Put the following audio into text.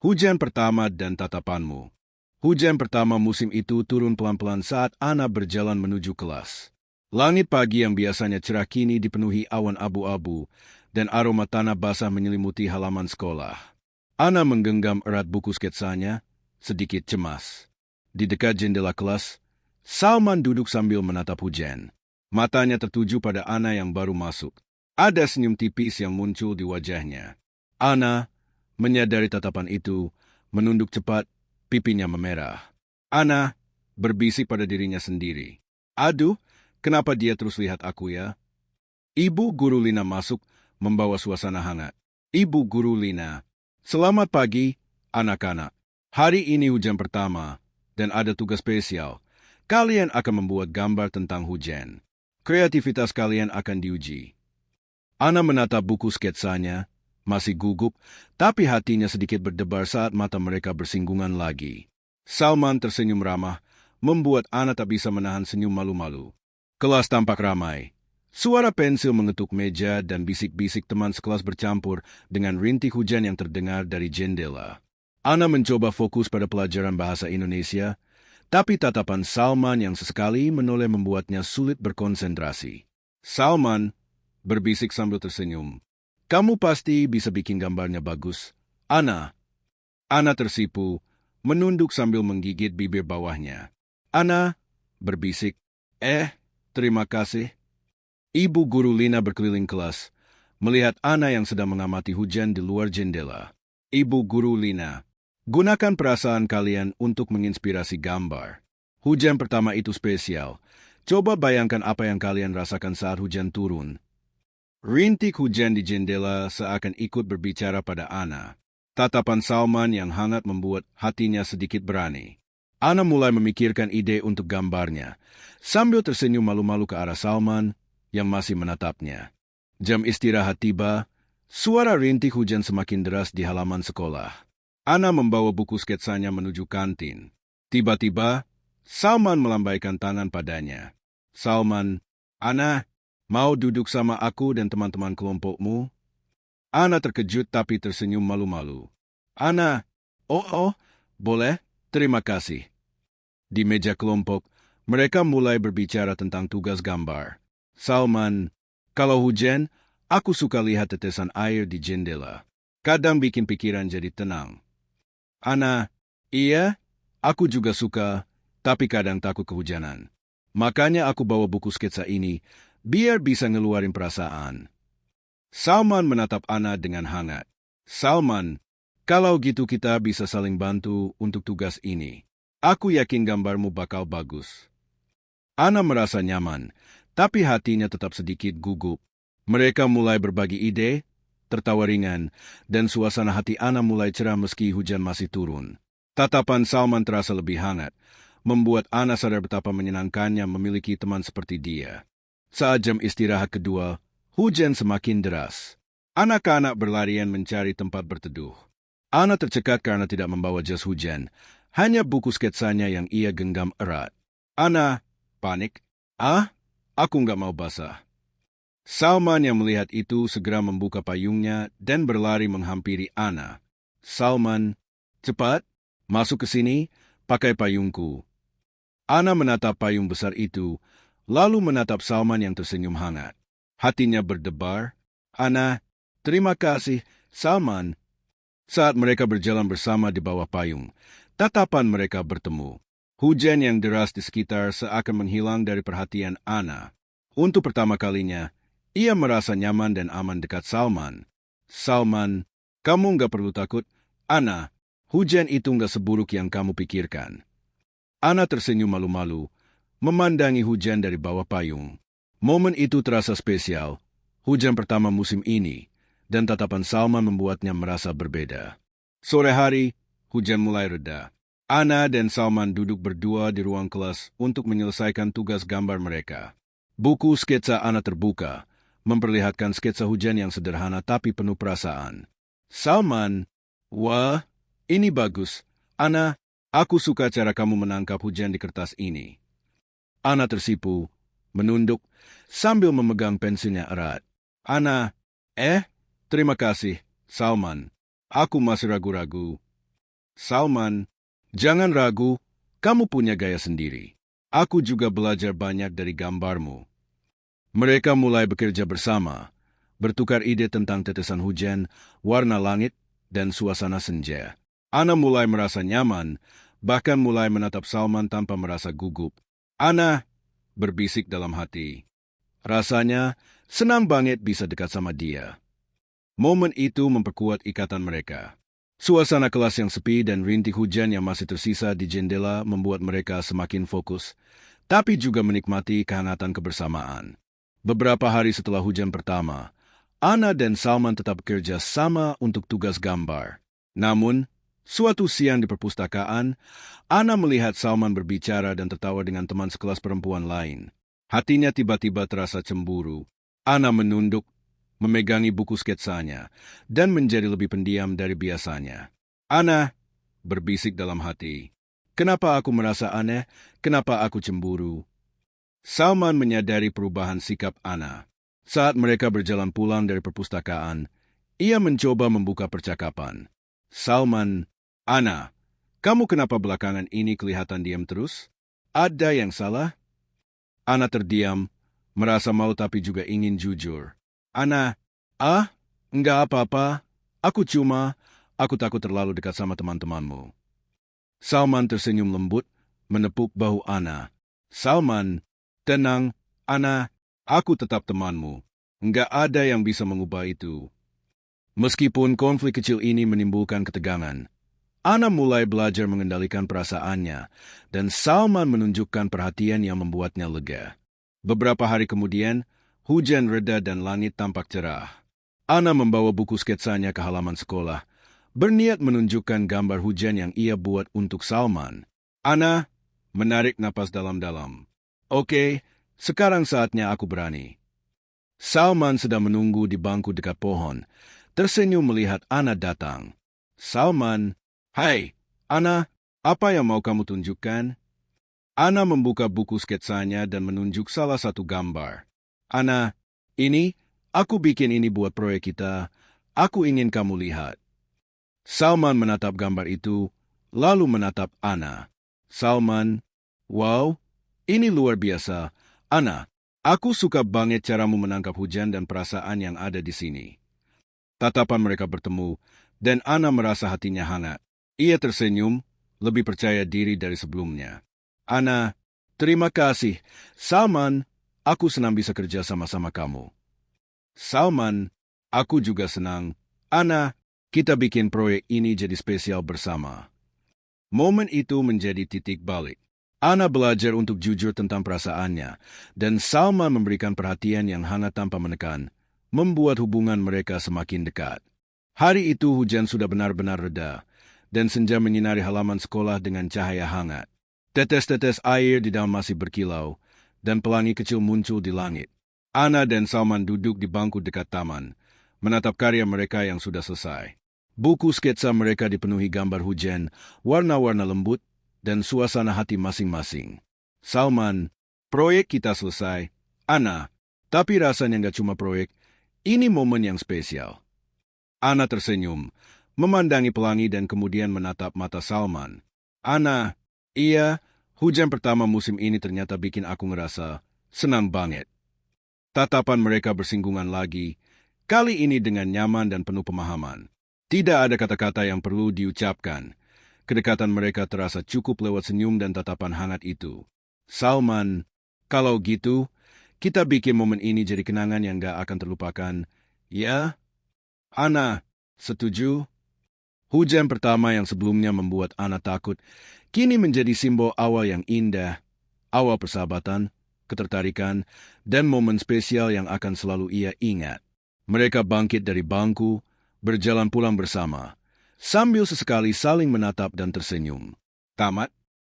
Hujan pertama dan tatapanmu. Hujan pertama musim itu turun pelan-pelan saat Ana berjalan menuju kelas. Langit pagi yang biasanya cerah kini dipenuhi awan abu-abu, dan aroma tanah basah menyelimuti halaman sekolah. Ana menggenggam erat buku sketsanya, sedikit cemas. Di dekat jendela kelas, Salman duduk sambil menatap hujan. Matanya tertuju pada Ana yang baru masuk. Ada senyum tipis yang muncul di wajahnya. Ana, menyadari tatapan itu, menunduk cepat, pipinya memerah. Ana berbisik pada dirinya sendiri. Aduh, kenapa dia terus lihat aku ya? Ibu Guru Lina masuk, membawa suasana hangat. Ibu Guru Lina, selamat pagi, anak-anak. Hari ini hujan pertama, dan ada tugas spesial. Kalian akan membuat gambar tentang hujan. Kreativitas kalian akan diuji. Ana menatap buku sketsanya, masih gugup, tapi hatinya sedikit berdebar saat mata mereka bersinggungan lagi. Salman tersenyum ramah, membuat Ana tak bisa menahan senyum malu-malu. Kelas tampak ramai. Suara pensil mengetuk meja dan bisik-bisik teman sekelas bercampur dengan rintik hujan yang terdengar dari jendela. Ana mencoba fokus pada pelajaran bahasa Indonesia, tapi tatapan Salman yang sesekali menoleh membuatnya sulit berkonsentrasi. Salman berbisik sambil tersenyum. Kamu pasti bisa bikin gambarnya bagus. Ana. Ana tersipu, menunduk sambil menggigit bibir bawahnya. Ana berbisik. Terima kasih. Ibu Guru Lina berkeliling kelas, melihat Ana yang sedang mengamati hujan di luar jendela. Ibu Guru Lina, gunakan perasaan kalian untuk menginspirasi gambar. Hujan pertama itu spesial. Coba bayangkan apa yang kalian rasakan saat hujan turun. Rintik hujan di jendela seakan ikut berbicara pada Ana. Tatapan Salman yang hangat membuat hatinya sedikit berani. Ana mulai memikirkan ide untuk gambarnya, sambil tersenyum malu-malu ke arah Salman yang masih menatapnya. Jam istirahat tiba, suara rintik hujan semakin deras di halaman sekolah. Ana membawa buku sketsanya menuju kantin. Tiba-tiba, Salman melambaikan tangan padanya. Salman, Ana, mau duduk sama aku dan teman-teman kelompokmu? Ana terkejut tapi tersenyum malu-malu. Ana, boleh, terima kasih. Di meja kelompok, mereka mulai berbicara tentang tugas gambar. Salman, kalau hujan, aku suka lihat tetesan air di jendela. Kadang bikin pikiran jadi tenang. Ana, iya, aku juga suka, tapi kadang takut kehujanan. Makanya aku bawa buku sketsa ini, biar bisa ngeluarin perasaan. Salman menatap Ana dengan hangat. Salman, kalau gitu kita bisa saling bantu untuk tugas ini. Aku yakin gambarmu bakal bagus. Ana merasa nyaman, tapi hatinya tetap sedikit gugup. Mereka mulai berbagi ide, tertawa ringan, dan suasana hati Ana mulai cerah meski hujan masih turun. Tatapan Salman terasa lebih hangat, membuat Ana sadar betapa menyenangkannya memiliki teman seperti dia. Saat jam istirahat kedua, hujan semakin deras. Anak-anak berlarian mencari tempat berteduh. Ana tercekat karena tidak membawa jas hujan, hanya buku sketsanya yang ia genggam erat. Ana panik. Aku nggak mau basah. Salman yang melihat itu segera membuka payungnya dan berlari menghampiri Ana. Salman, cepat, masuk ke sini, pakai payungku. Ana menatap payung besar itu, lalu menatap Salman yang tersenyum hangat. Hatinya berdebar. Ana, terima kasih, Salman. Saat mereka berjalan bersama di bawah payung, tatapan mereka bertemu. Hujan yang deras di sekitar seakan menghilang dari perhatian Ana. Untuk pertama kalinya, ia merasa nyaman dan aman dekat Salman. Salman, kamu nggak perlu takut. Ana, hujan itu nggak seburuk yang kamu pikirkan. Ana tersenyum malu-malu, memandangi hujan dari bawah payung. Momen itu terasa spesial, hujan pertama musim ini, dan tatapan Salman membuatnya merasa berbeda. Sore hari, hujan mulai reda. Ana dan Salman duduk berdua di ruang kelas untuk menyelesaikan tugas gambar mereka. Buku sketsa Ana terbuka, memperlihatkan sketsa hujan yang sederhana tapi penuh perasaan. Salman, wah, ini bagus. Ana, aku suka cara kamu menangkap hujan di kertas ini. Ana tersipu, menunduk, sambil memegang pensilnya erat. Ana, terima kasih, Salman. Aku masih ragu-ragu. Salman, jangan ragu, kamu punya gaya sendiri. Aku juga belajar banyak dari gambarmu. Mereka mulai bekerja bersama, bertukar ide tentang tetesan hujan, warna langit, dan suasana senja. Ana mulai merasa nyaman, bahkan mulai menatap Salman tanpa merasa gugup. Ana berbisik dalam hati. Rasanya senang banget bisa dekat sama dia. Momen itu memperkuat ikatan mereka. Suasana kelas yang sepi dan rintik hujan yang masih tersisa di jendela membuat mereka semakin fokus, tapi juga menikmati kehangatan kebersamaan. Beberapa hari setelah hujan pertama, Ana dan Salman tetap bekerja sama untuk tugas gambar. Namun, suatu siang di perpustakaan, Ana melihat Salman berbicara dan tertawa dengan teman sekelas perempuan lain. Hatinya tiba-tiba terasa cemburu. Ana menunduk, memegangi buku sketsanya, dan menjadi lebih pendiam dari biasanya. Ana berbisik dalam hati. Kenapa aku merasa aneh? Kenapa aku cemburu? Salman menyadari perubahan sikap Ana. Saat mereka berjalan pulang dari perpustakaan, ia mencoba membuka percakapan. Salman, Ana, kamu kenapa belakangan ini kelihatan diam terus? Ada yang salah? Ana terdiam, merasa malu tapi juga ingin jujur. Ana, enggak apa-apa. Aku takut terlalu dekat sama teman-temanmu. Salman tersenyum lembut, menepuk bahu Ana. Salman, tenang, Ana, aku tetap temanmu. Enggak ada yang bisa mengubah itu. Meskipun konflik kecil ini menimbulkan ketegangan, Ana mulai belajar mengendalikan perasaannya, dan Salman menunjukkan perhatian yang membuatnya lega. Beberapa hari kemudian, hujan reda dan langit tampak cerah. Ana membawa buku sketsanya ke halaman sekolah, berniat menunjukkan gambar hujan yang ia buat untuk Salman. Ana menarik napas dalam-dalam. Oke, sekarang saatnya aku berani. Salman sedang menunggu di bangku dekat pohon, tersenyum melihat Ana datang. Salman, hai, Ana, apa yang mau kamu tunjukkan? Ana membuka buku sketsanya dan menunjuk salah satu gambar. Ana, ini, aku bikin ini buat proyek kita. Aku ingin kamu lihat. Salman menatap gambar itu, lalu menatap Ana. Salman, wow, ini luar biasa. Ana, aku suka banget caramu menangkap hujan dan perasaan yang ada di sini. Tatapan mereka bertemu, dan Ana merasa hatinya hangat. Ia tersenyum, lebih percaya diri dari sebelumnya. Ana, terima kasih. Salman, aku senang bisa kerja sama-sama kamu. Salman, aku juga senang. Ana, kita bikin proyek ini jadi spesial bersama. Momen itu menjadi titik balik. Ana belajar untuk jujur tentang perasaannya, dan Salman memberikan perhatian yang hangat tanpa menekan, membuat hubungan mereka semakin dekat. Hari itu hujan sudah benar-benar reda, dan senja menyinari halaman sekolah dengan cahaya hangat. Tetes-tetes air di dalam masih berkilau, dan pelangi kecil muncul di langit. Ana dan Salman duduk di bangku dekat taman, menatap karya mereka yang sudah selesai. Buku sketsa mereka dipenuhi gambar hujan, warna-warna lembut, dan suasana hati masing-masing. Salman, proyek kita selesai. Ana, tapi rasanya nggak cuma proyek, ini momen yang spesial. Ana tersenyum, memandangi pelangi dan kemudian menatap mata Salman. Ana, iya, hujan pertama musim ini ternyata bikin aku ngerasa senang banget. Tatapan mereka bersinggungan lagi, kali ini dengan nyaman dan penuh pemahaman. Tidak ada kata-kata yang perlu diucapkan. Kedekatan mereka terasa cukup lewat senyum dan tatapan hangat itu. Salman, kalau gitu, kita bikin momen ini jadi kenangan yang gak akan terlupakan. Ya? Ana, setuju? Hujan pertama yang sebelumnya membuat Ana takut, kini menjadi simbol awal yang indah, awal persahabatan, ketertarikan, dan momen spesial yang akan selalu ia ingat. Mereka bangkit dari bangku, berjalan pulang bersama, sambil sesekali saling menatap dan tersenyum. Tamat.